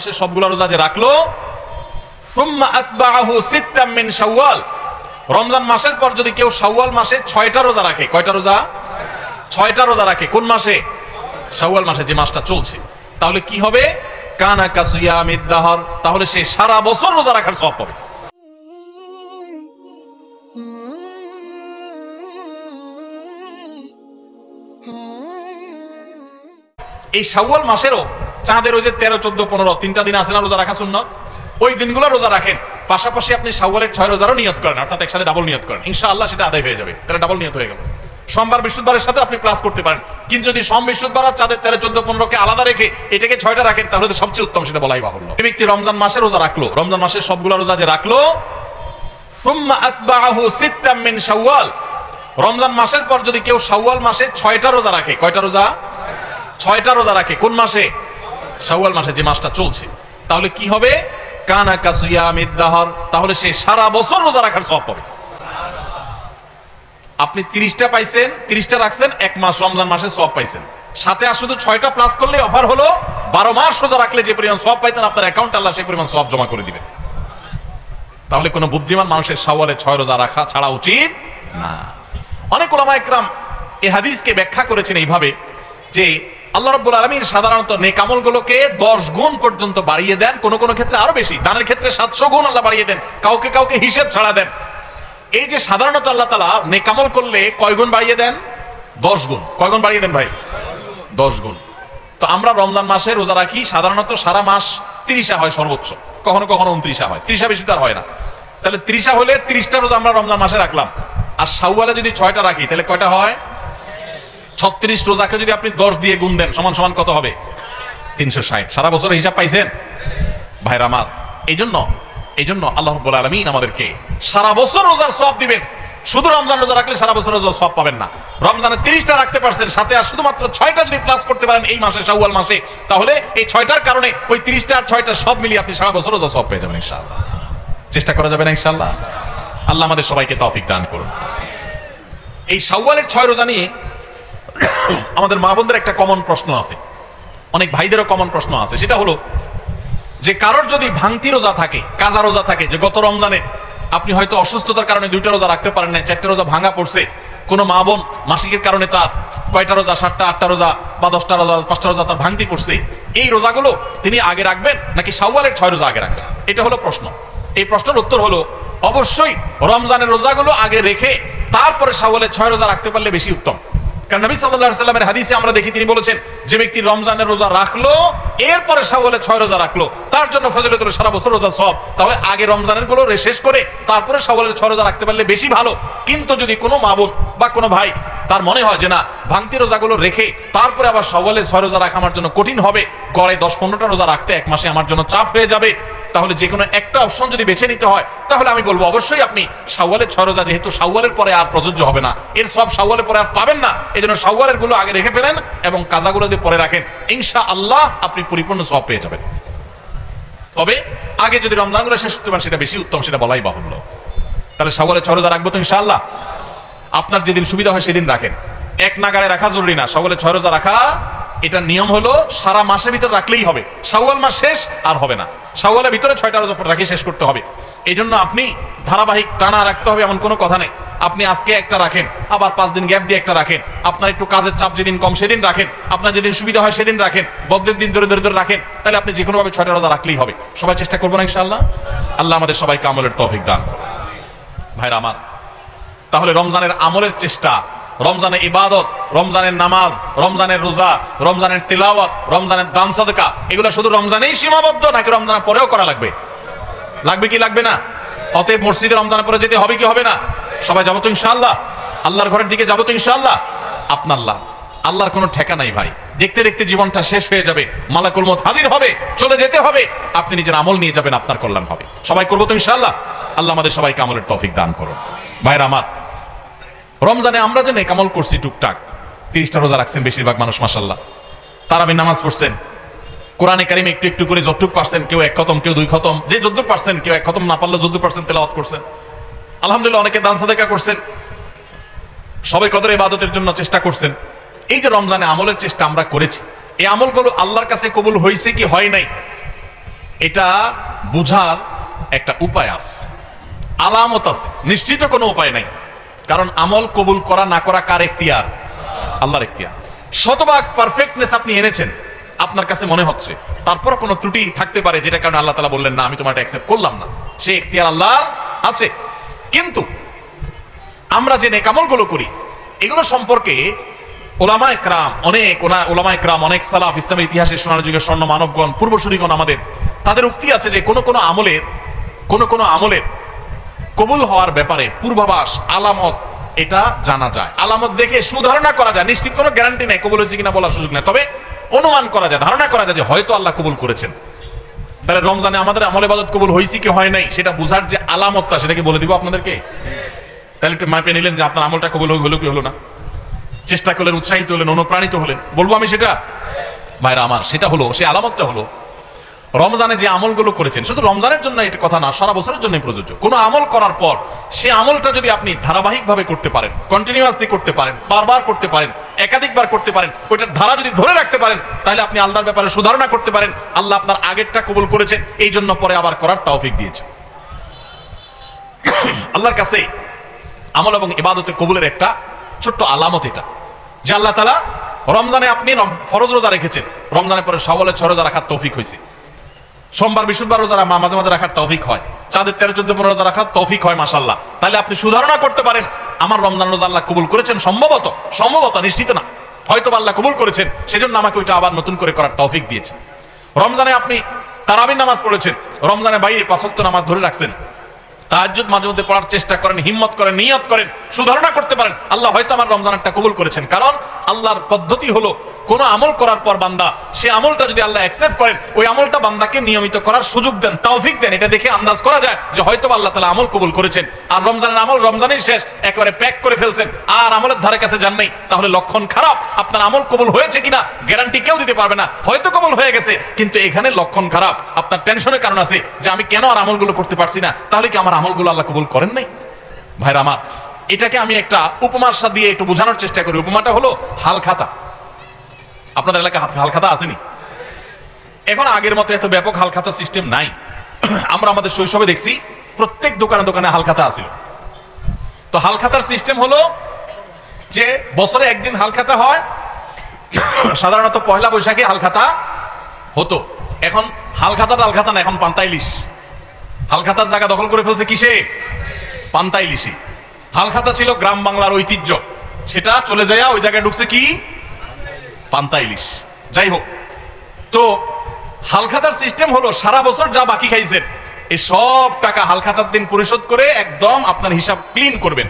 মাসের সবগুলো রোজা যে রাখলো, সুম্মা আতবাআহু সিত্তাম মিন শাওয়াল, রমজান মাসের পর যদি কেউ শাওয়াল মাসে 6টা রোজা রাখে, কয়টা রোজা? 6টা রোজা রাখে। কোন মাসে? শাওয়াল মাসে, যে মাসটা চলছে। তাহলে কি হবে? কানা কাসিয়ামিদ দাহর, তাহলে সে সারা বছর রোজা রাখার সওয়াব পাবে। এই শাওয়াল মাসেরও চাঁদের ওই যে 13, 14, 15 তিনটা দিন আছে না রোজা রাখা সুন্নাত, ওই দিনগুলো রোজা রাখেন। পাশাপাশি আপনি শাওয়ালের 6 রোজারও নিয়ত করেন, অর্থাৎ একসাথে ডাবল নিয়ত করেন, ইনশাআল্লাহ সেটা আদায় হয়ে যাবে। তাহলে ডাবল নিয়ত হয়ে গেল। সোমবার বৃহস্পতিবারের সাথে আপনি প্লাস করতে পারেন, কিন্তু যদি সোম বৃহস্পতিবার আর চাঁদের 13, 14, 15কে আলাদা রেখে এটাকে 6টা রাখেন, তাহলে তো সবচেয়ে উত্তম, সেটা বলাই বাহুল্য। এই ব্যক্তি রমজান মাসে রোজা রাখলো, রমজান মাসের সবগুলো রোজা যে রাখলো, সুম্মা আতবাআহু সিত্তাম মিন শাওয়াল, রমজান মাসের পর যদি কেউ শাওয়াল মাসে 6টা রোজা রাখে, কয়টা রোজা? 6টা রোজা রাখে। কোন মাসে? শাওয়াল মাসে, যে মাসটা চলছে। তাহলে কি হবে? কানা কাসিয়ামিদ দাহর, তাহলে সে সারা বছর রোজা রাখার সওয়াব পাবে। আপনি 30টা পাইছেন, 30টা রাখছেন, 1 মাস রমজান মাসে সওয়াব পাইছেন। সাথে আর শুধু 6টা প্লাস করলে অফার হলো 12 মাস রোজা রাখলে যে পরিমাণ সওয়াব পাইতেন, আপনার অ্যাকাউন্টে আল্লাহ সেই পরিমাণ সওয়াব জমা করে দিবেন। তাহলে কোনো বুদ্ধিমান মানুষের শাওয়ালে 6 রোজা রাখা ছাড়া উচিত না। অনেক উলামা ইকরাম এই হাদিসকে ব্যাখ্যা করেছেন এইভাবে যে আল্লাহ রাব্বুল আলামিন সাধারণত নেক আমলগুলোকে 10 গুণ পর্যন্ত বাড়িয়ে দেন, কোন কোন ক্ষেত্রে আরো বেশি, দানের ক্ষেত্রে 700 গুণ আল্লাহ বাড়িয়ে দেন, কাউকে কাউকে হিসেব ছাড়া দেন। এই যে সাধারণত আল্লাহ তাআলা নেক আমল করলে কয় গুণ বাড়িয়ে দেন? 10 গুণ। কয় গুণ বাড়িয়ে দেন ভাই? 10 গুণ। তো আমরা রমজান মাসে রোজা রাখি, সাধারণত সারা মাস 30 হয় সর্বোচ্চ, কখনো কখনো 29 হয়, 30 বেশি তার হয় না। তাহলে 30 হলে 30টা রোজা আমরা রমজান মাসে রাখলাম, আর শাওয়ালে যদি 6টা রাখি তাহলে কয়টা হয়? 36 রোজাকে যদি আপনি 10 দিয়ে গুণ দেন সমান সমান কত হবে? 360। সারা বছরের হিসাব পাইছেন ভাইরা আমার? এই জন্য আল্লাহ রাব্বুল আলামিন আমাদেরকে সারা বছর রোজার সওয়াব দিবেন। শুধু রমজান রোজা রাখলে সারা বছর রোজার সওয়াব পাবেন না। রমজানে 30টা রাখতে পারছেন, সাথে আর শুধুমাত্র 6টা যদি প্লাস করতে পারেন এই মাসে, শাওয়াল মাসে, তাহলে এই 6টার কারণে ওই 30টা আর 6টা সব মিলিয়ে আপনি সারা বছর রোজার সওয়াব পেয়ে যাবেন ইনশাআল্লাহ। চেষ্টা করা যাবে না ইনশাআল্লাহ? আল্লাহ আমাদের সবাইকে তৌফিক দান করুন। এই শাওয়ালের 6 রোজা নিয়ে আমাদের মা বোনদের একটা কমন প্রশ্ন আছে, অনেক ভাইদেরও কমন প্রশ্ন আছে। সেটা হলো যে কারোর যদি ভাঙতি রোজা থাকে, কাজা রোজা থাকে, যে গত রমজানে আপনি হয়তো অসুস্থতার কারণে 2টা রোজা রাখতে পারেন না, 4টা রোজা ভাঙা পড়ছে, কোন মা বোন মাসিকের কারণে তার কয়টা রোজা, 7টা 8টা রোজা বা 10টা রোজা 5টা রোজা তার ভাঙতি পড়ছে, এই রোজাগুলো তিনি আগে রাখবেন নাকি শাওয়ালের 6 রোজা আগে রাখবেন? এটা হলো প্রশ্ন। এই প্রশ্নের উত্তর হলো অবশ্যই রমজানের রোজাগুলো আগে রেখে তারপরে শাওয়ালের 6 রোজা রাখতে পারলে বেশি উত্তম। কারণ নবী সাল্লাল্লাহু আলাইহি ওয়াসাল্লামের হাদিসে আমরা দেখি তিনি বলেছেন, যে ব্যক্তি রমজানের রোজা রাখলো এরপরে শাওয়ালের 6 রোজা রাখলো, তার জন্য ফজিলত হলো সারা বছর রোজা সওয়াব। তাহলে আগে রমজানের গুলো শেষ করে তারপরে শাওয়ালের 6 রোজা রাখতে পারলে বেশি ভালো। কিন্তু যদি কোনো মা বোন বা কোনো ভাই তার মনে হয় যে না, ভাঙতি রোজাগুলো রেখে তারপরে আবার শাওয়ালের 6 রোজা রাখা আমার জন্য কঠিন হবে, গড়ে 10-15টা রোজা রাখতে 1 মাসে আমার জন্য চাপ হয়ে যাবে, তাহলে যে কোনো একটা অপশন যদি বেছে নিতে হয়, তাহলে আমি বলবো অবশ্যই আপনি শাওয়ালের 6 রোজা, যেহেতু শাওয়ালের পরে আর প্রযোজ্য হবে না, এর সব শাওয়ালের পরে আর পাবেন না, এজন্য শাওয়ালের গুলো আগে রেখে ফেলেন এবং কাজাগুলো যদি পরে রাখেন, ইনশাআল্লাহ আপনি পরিপূর্ণ সওয়াব পেয়ে যাবেন। তবে আগে যদি রমজানগুলো শেষ করতে পারেন সেটা বেশি উত্তম, সেটা বলাই বাহুল্য। তাহলে শাওয়ালের 6 রোজা রাখবো তো ইনশাআল্লাহ। আপনার যেদিন সুবিধা হয় সেদিন রাখেন, এক নাগাড়ে রাখা জরুরি না। শাওয়ালের 6 রোজা রাখা, এটা নিয়ম হলো সারা মাসের ভিতর রাখলেই হবে, শাওয়াল মাস শেষ আর হবে না, শাওয়ালের ভিতরে 6টা রোজা রাখি শেষ করতে হবে। এই জন্য আপনি ধারাবাহিক টানা রাখতে হবে এমন কোনো কথা নেই। আপনি আজকে একটা রাখেন, আবার 5 দিন গ্যাপ দিয়ে একটা রাখেন, আপনার একটু কাজের চাপ যেদিন কম সেদিন রাখেন, আপনার যেদিন সুবিধা হয় সেদিন রাখেন, বদলের দিন ধরে ধরে ধরে রাখেন, তাহলে আপনি যে কোনোভাবে 6টা রোজা রাখলেই হবে। সবাই চেষ্টা করবো না ইনশাআল্লাহ? আল্লাহ আমাদের সবাইকে আমলের তৌফিক দান করুন। ভাইরা আমার, তাহলে রমজানের আমলের চেষ্টা, রমজানের ইবাদত, রমজানের নামাজ, রমজানের রোজা, রমজানের তিলাওয়াত, রমজানের দান সাদকা, এগুলো শুধু রমজানেই সীমাবদ্ধ নাকি রমজানের পরেও করা লাগবে? লাগবে কি লাগবে না? অতএব মসজিদে রমজানের পরে যেতে হবে কি হবে না? সবাই যাবো তো ইনশাআল্লাহ? আল্লাহর ঘরের দিকে যাবো তো ইনশাআল্লাহ? আপনার আল্লাহর কোনো ঠেকা নাই ভাই। দেখতে দেখতে জীবনটা শেষ হয়ে যাবে, মালাকুল মউত হাজির হবে, চলে যেতে হবে, আপনি নিজের আমল নিয়ে যাবেন, আপনার কল্যাণ হবে। সবাই করবো তো ইনশাআল্লাহ? আল্লাহ আমাদের সবাইকে আমলের তৌফিক দান করুন। ভাইরা আমার, রমজানে আমরা যে নেক আমল করছি টুকটাক, 30টা রোজা রাখছেন বেশিরভাগ মানুষ মাশাআল্লাহ, তারাবি নামাজ পড়ছেন, কোরআনে কারিম একটু একটু করে যতটুক পারছেন, কেউ 1 খতম, কেউ 2 খতম, যে যতটুক পারছেন, কেউ 1 খতম না পারলে যতটুক পারছেন তেলাওয়াত করছেন, আলহামদুলিল্লাহ। অনেকে দান সাদকা করছেন, সবে কদর ইবাদতের জন্য চেষ্টা করছেন। এই যে রমজানে আমলের চেষ্টা আমরা করেছি, এই আমলগুলো আল্লাহর কাছে কবুল হয়েছে কি হয় নাই, এটা বুঝার একটা উপায় আছে, আলামত আছে, নিশ্চিত কোনো উপায় নাই। কারণ আমল কবুল করা না করা কার এখতিয়ার? আল্লাহর এখতিয়ার। শতভাগ পারফেক্টনেস আপনি এনেছেন আপনার কাছে মনে হচ্ছে, তারপর কোনো ত্রুটি থাকতে পারে যেটা কারণে আল্লাহ তাআলা বললেন না আমি তোমারটা অ্যাকসেপ্ট করলাম না, সেই এখতিয়ার আল্লাহর আছে। কিন্তু আমরা যে নেক আমলগুলো করি এগুলো সম্পর্কে ওলামায়ে কেরাম অনেক সালাফ, ইসলামের ইতিহাসে সোনার যুগের স্বর্ণ মানবগণ, পূর্বসূরীগণ আমাদের, তাদের উক্তি আছে যে কোন কোন আমলের কবুল হওয়ার ব্যাপারে পূর্বাভাস, আলামত এটা জানা যায়। আলামত দেখে সুধারণা করা যায়, নিশ্চিত কোনো গ্যারান্টি নেই কবুল হয়েছে কিনা বলার সুযোগ নেই, তবে অনুমান করা যায়, ধারণা করা যায় যে হয়তো আল্লাহ কবুল করেছেন। তাহলে রমজানে আমাদের আমল ইবাদত কবুল হয়েছে কি হয় নাই সেটা বোঝার যে আলামতটা, সেটাকে বলে দিব আপনাদেরকে। তাহলে একটু মাপে নিলেন যে আপনার আমলটা কবুল হলো কি হলো না, চেষ্টা করলেন, উৎসাহিত হলেন, অনুপ্রাণিত হলেন। বলবো আমি সেটা ভাইরা আমার, সেটা হলো, সেই আলামতটা হলো রমজানে যে আমলগুলো করেছেন, শুধু রমজানের জন্য এটা কথা না, সারা বছরের জন্য প্রযোজ্য। কোনো আমল করার পর সে আমলটা যদি আপনি ধারাবাহিকভাবে করতে পারেন, কন্টিনিউয়াসলি করতে পারেন, বারবার করতে পারেন, একাধিকবার করতে পারেন, ওইটার ধারা যদি ধরে রাখতে পারেন, তাহলে আপনি আল্লাহর ব্যাপারে সুধারণা করতে পারেন আল্লাহ আপনার আগেরটা কবুল করেছেন, এই জন্য পরে আবার করার তৌফিক দিয়েছেন। আল্লাহর কাছে আমল এবং ইবাদতে কবুলের একটা ছোট্ট আলামত এটা, যে আল্লাহ তাআলা রমজানে আপনি ফরজ রোজা রেখেছেন, রমজানের পরে শাওয়ালে 6 রোজা রাখার তৌফিক হয়েছে, সোমবার বৃহস্পতিবার রোজা মাঝে মাঝে রাখার তৌফিক হয়, চাঁদের 13, 14, 15 রোজা রাখার তৌফিক হয়, মাশাআল্লাহ। তাহলে আপনি সুধারণা করতে পারেন আমার রমজান রোজা আল্লাহ কবুল করেছেন, সম্ভবত নিশ্চিত না, হয়তো আল্লাহ কবুল করেছেন, সেজন্য আমাকে ওইটা আবার নতুন করে করার তৌফিক দিয়েছেন। রমজানে আপনি তারাবির নামাজ পড়েছেন, রমজানের বাইরে 5 ওয়াক্ত নামাজ ধরে রাখছেন, তাহাজ্জুদ মাঝে মধ্যে পড়ার চেষ্টা করেন, হিম্মত করেন, নিয়ত করেন, সুধারণা করতে পারেন আল্লাহ হয়তো আমার রমজানটা কবুল করেছেন। কারণ আল্লাহর পদ্ধতি হলো কোন আমল করার পর বান্দা সে আমলটা যদি আল্লাহ অ্যাকসেপ্ট করেন, ওই আমলটা বান্দাকে নিয়মিত করার সুযোগ দেন, তৌফিক দেন। এটা দেখে আন্দাজ করা যায় যে হয়তো আল্লাহ তাআলা আমল কবুল করেছেন। আর রমজানের আমল রমজানের শেষ একেবারে প্যাক করে ফেলছেন, আর আমলের ধারে কাছে যান নাই, তাহলে লক্ষণ খারাপ। আপনার আমল কবুল হয়েছে কিনা গ্যারান্টি কেউ দিতে পারবে না, হয়তো কবুল হয়ে গেছে, কিন্তু এখানে লক্ষণ খারাপ, আপনার টেনশনের কারণ আছে যে আমি কেন আর আমলগুলো করতে পারছি না, তাহলে কি আমার আমলগুলো আল্লাহ কবুল করেন নাই? ভাইরা আমার, এটাকে আমি একটা উপমার সাথে দিয়ে একটু বোঝানোর চেষ্টা করি। উপমাটা হলো হালখাতা। আপনাদের এলাকায় হালখাতা আসেনি? এখন আগের মতো এত ব্যাপক হালখাতা সিস্টেম নাই। আমরা আমাদের শৈশবে দেখছি প্রত্যেক দোকানে দোকানে হালখাতা আছিল। তো হালখাতার সিস্টেম হলো যে বছরে একদিন হালখাতা হয়, সাধারণত পয়লা বৈশাখে হালখাতা হতো। এখন হালখাতা না, এখন পান্তা ইলিশ। হালখাতার জায়গা দখল করে ফেলছে কিসে? পান্তা ইলিশে। হালখাতা ছিল গ্রাম বাংলার ঐতিহ্য, সেটা চলে যায় ওই জায়গায় ঢুকছে কি? পান্তা ইলিশ। যাই হোক, তো হালখাতার সিস্টেম হলো সারা বছর যা বাকি খাইছেন এই সব টাকা হালখাতার দিন পরিশোধ করে একদম আপনার হিসাব ক্লিন করবেন।